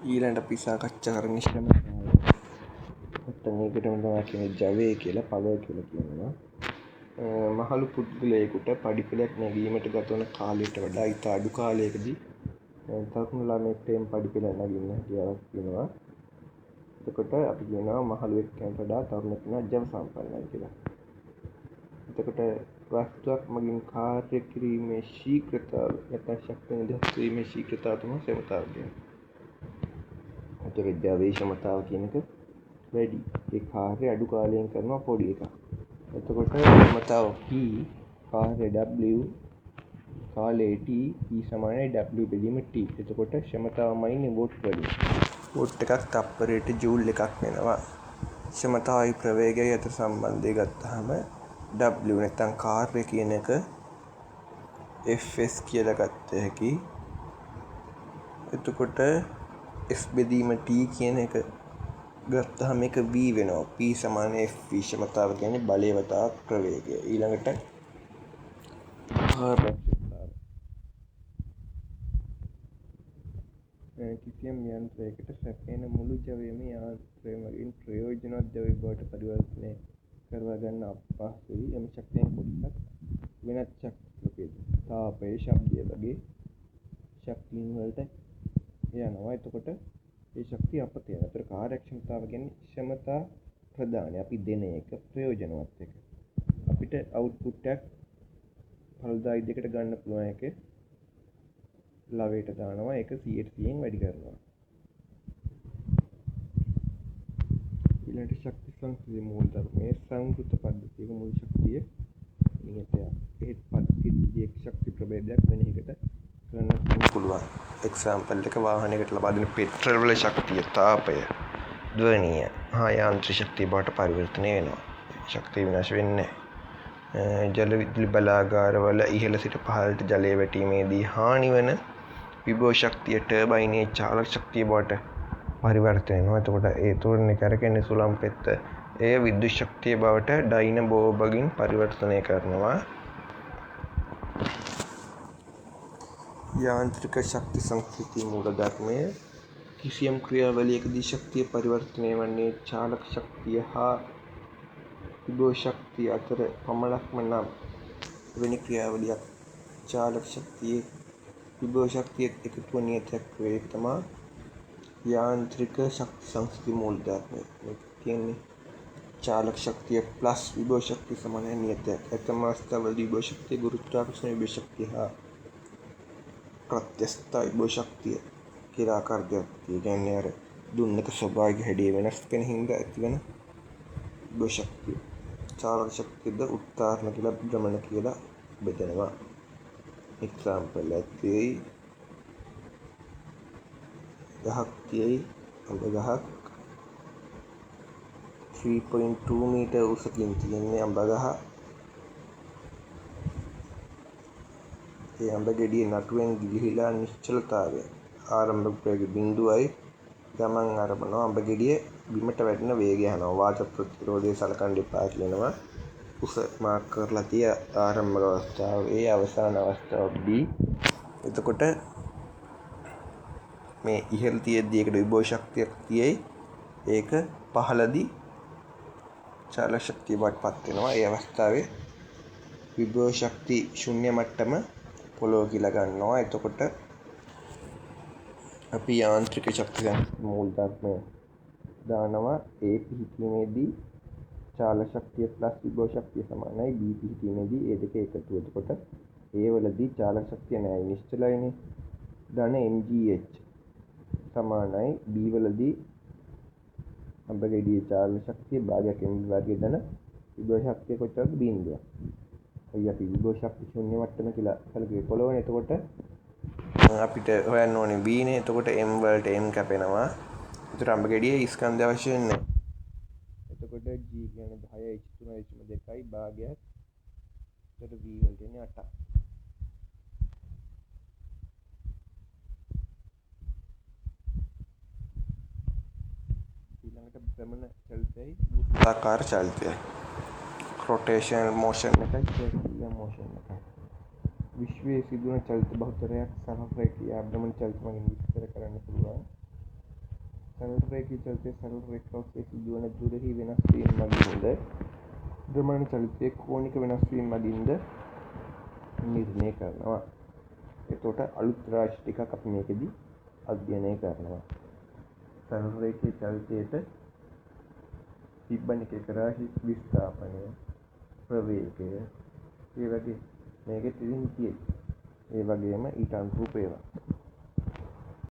ඊළඟට අපි සාකච්ඡා කරන්නේ ශ්‍රම නැත්නම් ඒකටම තමයි කියන්නේ ජවය කියලා පවර් කියලා කියනවා. මහලු පුද්ගලයෙකුට පඩිපෙළක් නැගීමට ගත වන කාලයට වඩා ඉතා අඩු කාලයකදී තරුණ ළමයෙක්ට එම් පඩිපෙළ නැගින්න කියලා කියනවා. එතකොට අපි කියනවා මහලු එක්කෙනාට වඩා තරුණ කෙනා ජව සම්පන්නයි කියලා. එතකොට වස්තුවක් මගින් කාර්ය කිරීමේ ශීඝ්‍රතාව නැත්නම් ශක්තිය නිදහස් කිරීමේ ශීඝ්‍රතාව තමයි ශ්‍රමතාව කියන්නේ. එතකොට ජවයේ ශ්‍රමතාව කියන එක වැඩි. ඒ කාර්ය අඩු කාලයෙන් කරනවා පොඩි එකක්. එතකොට ශ්‍රමතාව P කාර්ය W කාලේ T E සමානයි W බෙදීම T. එතකොට ශ්‍රමතාවමයි වෝට් වලින්. වෝට් එකක් තප්පරයට ජූල් එකක් වෙනවා. ශ්‍රමතාවයි ප්‍රවේගයයි අතර සම්බන්ධය ගත්තාම W නැත්නම් කාර්ය කියන එක Fs කියලා ගත්ත හැකි. එතකොට S බෙදීම T කියන එක ගත්තාම මේක V වෙනවා. P සමාන FV. ශ්‍රමතාව කියන්නේ බලය වතා ප්‍රවේගය. ඊළඟට කිසියම් යන්ත්‍රයකට සැපෙන මුළු ජවයම යාන්ත්‍රය මගින් ප්‍රයෝජනවත් ජවය බවට පරිවර්තනය කරවා ගන්න අපහසුයි. එම ශක්තියෙන් කොටසක් වෙනත් ශක්තියක තාපය, ශබ්දය වගේ ශක්තියින් වලට යනවා. එතකොට ඒ ශක්තිය අපතේ යනවා. ඒතර කාර්යක්ෂමතාව කියන්නේ ශ්‍රමතා ප්‍රදානය. අපි දෙන එක ප්‍රයෝජනවත් එක. අපිට අවුට්පුට් එකක් ඵලදායි දෙකට ගන්න පුළුවන් එක ලවයට දානවා. ඒක 100%න් වැඩි කරනවා. ඊළඟට ශක්ති සංස්කෘතිය මූලධර්මයේ සංකෘත පද්ධතියක මුල් ශක්තිය නියතයක්. ඒ පද්ධතියේ ශක්ති ප්‍රභේදයක් වෙන එකට කරන්න පුළුවන්. එක්සැම්පල් එක වාහනයකට ලබා දෙන පෙට්‍රල් වල ශක්තිය, තාපය, ධ්වනිය හා යාන්ත්‍රික ශක්තිය බවට පරිවර්තනය වෙනවා. ශක්තිය විනාශ වෙන්නේ නැහැ. ජල විදුලි බලාගාරවල ඉහළ සිට පහළට ජලය වැටීමේදී හානි වන විභව ශක්තිය ටර්බයිනයේ චාලක ශක්තිය බවට පරිවර්තනය වෙනවා. එතකොට ඒ තෝරණය කරගෙන සුළං පෙත්ත එය විද්‍යුත් ශක්තිය බවට ඩයිනමෝ බගින් පරිවර්තනය කරනවා. යාන්ත්‍රික ශක්ති සංස්කෘතිය මූලධර්මය කිසියම් ක්‍රියාවලියකදී ශක්තිය පරිවර්තනය වන්නේ චාලක ශක්තිය හා විභව ශක්තිය අතර පමණක්ම නම් වෙනි ක්‍රියාවලියක් චාලක ශක්තියේ විභව ශක්තියත් එකතුව නියතයක් වේ. තමයි යාන්ත්‍රික ශක්ති සංස්කෘතිය මූලධර්මය. මේක කියන්නේ චාලක ශක්තිය ප්ලස් විභව ශක්තිය සමාන නියතයක්. ඇතම අවස්ථාවලදී විභව ශක්තිය ගුරුත්වාකර්ෂණ විභව ශක්තිය හා ප්‍රත්‍යස්ථ විභව ශක්තිය කියලා ආකාර දෙකක් තියෙනවා. කියන්නේ අර දුන්නක ස්වභාවික හැඩය වෙනස් වෙන හින්දා ඇතිවන විභව ශක්තිය. චාලක ශක්තියද උත්තරණ කියලා භ්‍රමණ කියලා බෙදනවා. එක්සැම්පල් ඇත්තේ ගහක් තියෙයි. අඹ ගහක් 3.2 මීටර් උසකින් තියෙන්නේ අඹ ගහ. ඒ අඹ ගෙඩිය නටුවෙන් ගිලිහිලා නිශ්චලතාවය ආරම්භක බිඳුවයි ගමන් ආරම්භනවා. අඹ ගෙඩිය බිමට වැටෙන වේගය යනවා. වාත ප්‍රතිරෝධය සලකන්න එපා කියනවා. උස මාක් කරලා තිය ආරම්භක අවස්ථාව ඒ අවසාන අවස්ථාව B. එතකොට මේ ඉහළ තියෙද්දි ඒකට විභව ශක්තියක් තියෙයි. ඒක පහළදී චාලක ශක්තිය බවට පත් වෙනවා. ඒ අවස්ථාවේ විභව ශක්ති ශුන්‍ය මට්ටම පොළොව කියලා ගන්නවා. එතකොට අපි යාන්ත්‍රික ශක්තිය මූලධර්මය දානවා. A පිහිටීමේදී චාලක ශක්තිය ප්ලස් විභව ශක්තිය සමානයි. B පිහිටීමේදී ඒ දෙක එකතු. එතකොට A වලදී චාලක ශක්තිය නැහැ, නිශ්චලයිනේ. ධන mgh සමානයි B වලදී අඹ ගෙඩියේ චාලක ශක්තිය භාගයක් m වර්ගය ධන විභව ශක්තිය කොච්චරද? බිඳුවක්. ඔය අපි විභව ශක්ති ශුන්‍ය මට්ටම කියලා කලකේ පොළොවනේ. එතකොට අපිට හොයන්න ඕනේ B නේ. එතකොට m වලට m කැපෙනවා. ඒතර අඹ ගෙඩියේ ස්කන්ධය අවශ්‍ය වෙන්නේ නැහැ. එතකොට G කියන්නේ 10h3.2යි භාගයක්. එතකොට V වලට එන්නේ 8ක්. ඊළඟට භ්‍රමණ චලිතයයි වෘත්තාකාර චලිතයයි. rotational motion එකයි circular motion එකයි. විශ්වයේ සිදුවන චලිත බහුතරයක් සහ ක්‍රියා භ්‍රමණ චලිත මගින් විස්තර කරන්න පුළුවන්. සරල රේඛී චලිතයේ සරල රේඛාව ඔස්සේ සිදුවන දුරෙහි වෙනස් වීම මගින්ද ද්‍රව්‍යමාන චලිතයේ කෝණික වෙනස් වීම මගින්ද නිර්ණය කරනවා. එතකොට අලුත් රාශි ටිකක් අපි මේකෙදි අධ්‍යයනය කරනවා. සරල රේඛී චලිතයට තිබ්බන එක රාශි විස්ථාපනය, ප්‍රවේගය, ඒ වගේ මේකෙත් ඉතින් තියෙයි. ඒ වගේම ඊට අනුරූප ඒවා.